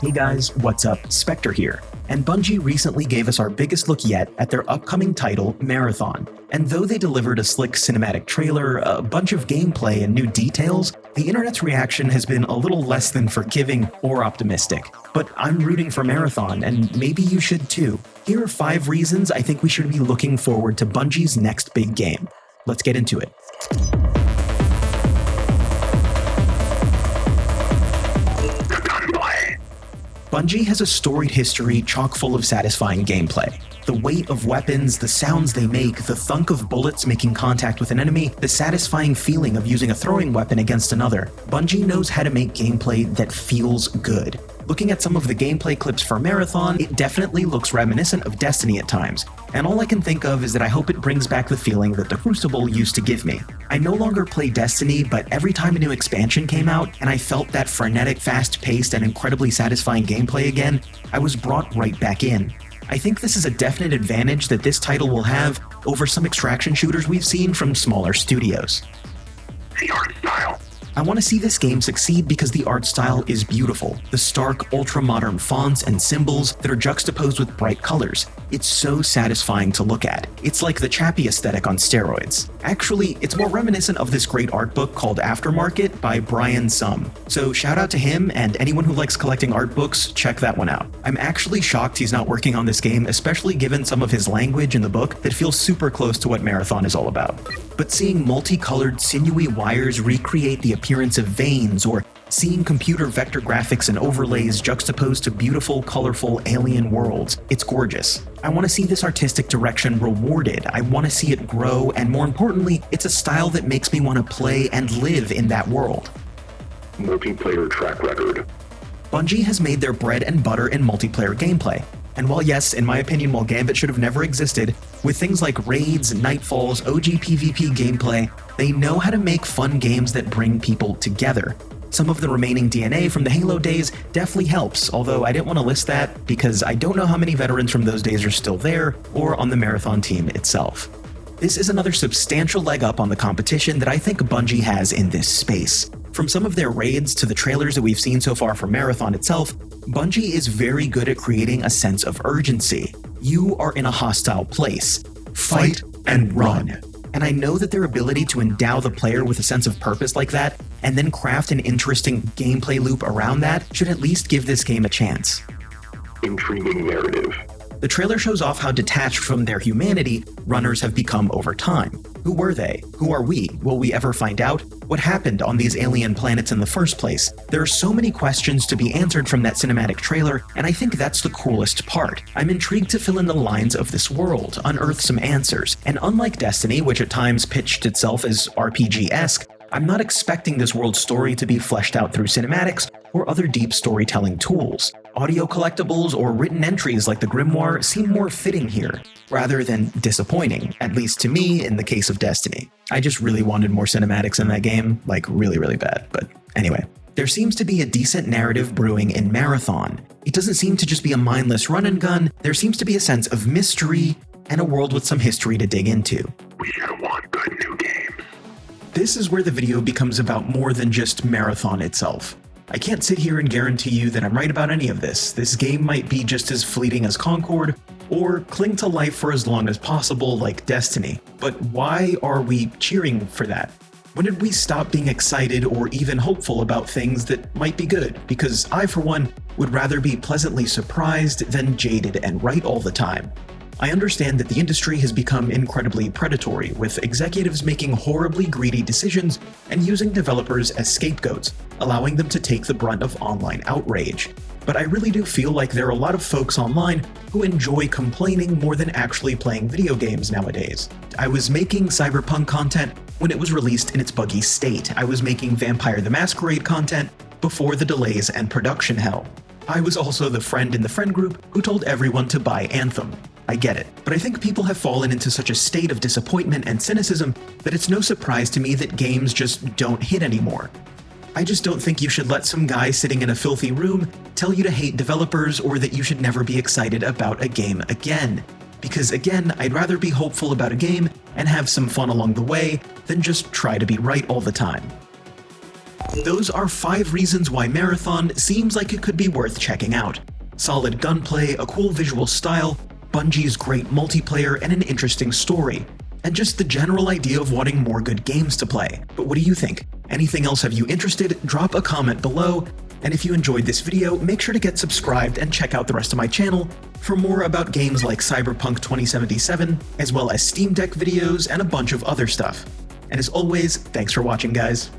Hey guys, what's up? Spectr here. And Bungie recently gave us our biggest look yet at their upcoming title, Marathon. And though they delivered a slick cinematic trailer, a bunch of gameplay, and new details, the internet's reaction has been a little less than forgiving or optimistic. But I'm rooting for Marathon, and maybe you should too. Here are 5 reasons I think we should be looking forward to Bungie's next big game. Let's get into it. Bungie has a storied history chock full of satisfying gameplay. The weight of weapons, the sounds they make, the thunk of bullets making contact with an enemy, the satisfying feeling of using a throwing weapon against another. Bungie knows how to make gameplay that feels good. Looking at some of the gameplay clips for Marathon, it definitely looks reminiscent of Destiny at times, and all I can think of is that I hope it brings back the feeling that the Crucible used to give me. I no longer play Destiny, but every time a new expansion came out, and I felt that frenetic, fast-paced, and incredibly satisfying gameplay again, I was brought right back in. I think this is a definite advantage that this title will have over some extraction shooters we've seen from smaller studios. The art style. I want to see this game succeed because the art style is beautiful. The stark, ultra-modern fonts and symbols that are juxtaposed with bright colors. It's so satisfying to look at. It's like the Chappie aesthetic on steroids. Actually, it's more reminiscent of this great art book called Aftermarket by Brian Sum. So shout out to him, and anyone who likes collecting art books, check that one out. I'm actually shocked he's not working on this game, especially given some of his language in the book that feels super close to what Marathon is all about. But seeing multicolored, sinewy wires recreate the appearance of veins, or seeing computer vector graphics and overlays juxtaposed to beautiful, colorful alien worlds, it's gorgeous. I want to see this artistic direction rewarded. I want to see it grow, and more importantly, it's a style that makes me want to play and live in that world. Multiplayer track record. Bungie has made their bread and butter in multiplayer gameplay. And while yes, in my opinion, while Gambit should have never existed, with things like raids, nightfalls, OG PvP gameplay, they know how to make fun games that bring people together. Some of the remaining DNA from the Halo days definitely helps, although I didn't want to list that because I don't know how many veterans from those days are still there or on the Marathon team itself. This is another substantial leg up on the competition that I think Bungie has in this space. From some of their raids to the trailers that we've seen so far for Marathon itself, Bungie is very good at creating a sense of urgency. You are in a hostile place. Fight and run. And I know that their ability to endow the player with a sense of purpose like that, and then craft an interesting gameplay loop around that, should at least give this game a chance. Intriguing narrative. The trailer shows off how detached from their humanity runners have become over time. Who were they? Who are we? Will we ever find out? What happened on these alien planets in the first place? There are so many questions to be answered from that cinematic trailer, and I think that's the coolest part. I'm intrigued to fill in the lines of this world, unearth some answers, and unlike Destiny, which at times pitched itself as RPG-esque, I'm not expecting this world's story to be fleshed out through cinematics or other deep storytelling tools. Audio collectibles or written entries like the Grimoire seem more fitting here, rather than disappointing, at least to me in the case of Destiny. I just really wanted more cinematics in that game, like really, really bad, but anyway. There seems to be a decent narrative brewing in Marathon. It doesn't seem to just be a mindless run and gun, there seems to be a sense of mystery and a world with some history to dig into. We want good new games. This is where the video becomes about more than just Marathon itself. I can't sit here and guarantee you that I'm right about any of this. This game might be just as fleeting as Concord, or cling to life for as long as possible like Destiny. But why are we cheering for that? When did we stop being excited or even hopeful about things that might be good? Because I, for one, would rather be pleasantly surprised than jaded and right all the time. I understand that the industry has become incredibly predatory, with executives making horribly greedy decisions and using developers as scapegoats, allowing them to take the brunt of online outrage. But I really do feel like there are a lot of folks online who enjoy complaining more than actually playing video games nowadays. I was making Cyberpunk content when it was released in its buggy state. I was making Vampire the Masquerade content before the delays and production hell. I was also the friend in the friend group who told everyone to buy Anthem. I get it, but I think people have fallen into such a state of disappointment and cynicism that it's no surprise to me that games just don't hit anymore. I just don't think you should let some guy sitting in a filthy room tell you to hate developers or that you should never be excited about a game again. Because again, I'd rather be hopeful about a game and have some fun along the way than just try to be right all the time. Those are 5 reasons why Marathon seems like it could be worth checking out. Solid gunplay, a cool visual style, Bungie's great multiplayer, and an interesting story. And just the general idea of wanting more good games to play. But what do you think? Anything else have you interested? Drop a comment below. And if you enjoyed this video, make sure to get subscribed and check out the rest of my channel for more about games like Cyberpunk 2077, as well as Steam Deck videos and a bunch of other stuff. And as always, thanks for watching, guys.